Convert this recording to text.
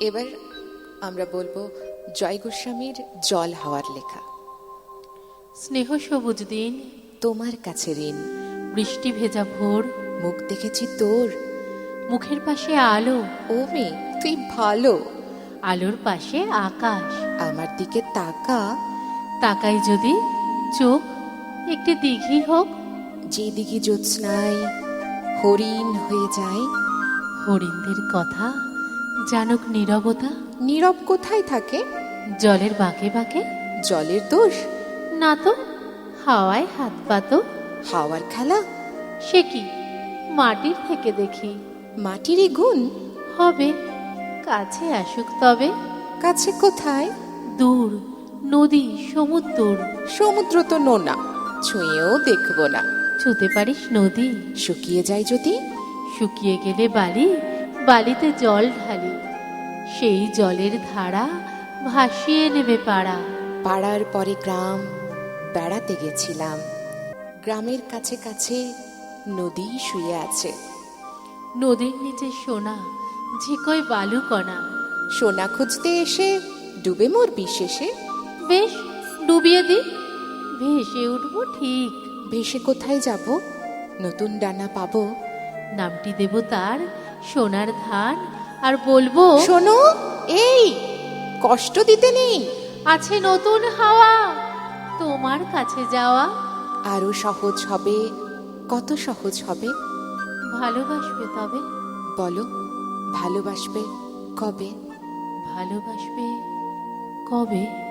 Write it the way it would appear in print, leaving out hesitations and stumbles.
এবার আমরা বলবো জয় গোস্বামীর জল হাওয়ার লেখা। স্নেহ সবুজ দিন, তোমার কাছে ঋণ, বৃষ্টি ভেজা ভোর, মুখ দেখেছি তোর, মুখের পাশে আলো, ও মেয়ে তুই ভালো, আলোর পাশে আকাশ। আমার দিকে তাকা, তাকাই যদি চোখ একটি দিঘি হোক, যেদিকে জ্যোৎস্নায় হরিণ হয়ে যায়। হরিণদের কথা জানুক নীরবতা, নীরব কোথায় থাকে? জলের বাঁকে বাঁকে। জলের দোষ? না তো, হাওয়ায় হাত পাতো। হাওয়ার খেলা? সে কি, মাটির থেকে দেখি। মাটিরই গুণ? হবে, কাছে আসুক তবে। কাছে কোথায়? দূর, নদী সমুদ্র। সমুদ্র তো নোনা, ছুঁয়েও দেখব না। ছুঁতে পারিস নদী? শুকিয়ে যায় যদি? শুকিয়ে গেলে বালি, বালিতে জল ঢালি, সেই জলের ধারা ভাসিয়ে নেবে পাড়া। পাড়ার পরে গ্রাম, বেড়াতে গেছিলাম। গ্রামের কাছে কাছে নদী শুয়ে আছে। নদীর নিচে সোনা, ঝিকোয় বালুকণা। সোনা খুঁজতে এসে ডুবে মোর বিশেষে। বেশ, ডুবিয়ে দি, ভেসে উঠবো ঠিক। ভেসে কোথায় যাব? নতুন ডানা পাবো? নামটি দেব তার সোনার ধান, আর বলবো, শোনো, এই কষ্ট দিতে নেই, আছে নতুন হাওয়া তোমার কাছে যাওয়া। আরো সহজ হবে। কত সহজ হবে? ভালোবাসবে তবে? বলো, ভালোবাসবে কবে? ভালোবাসবে কবে?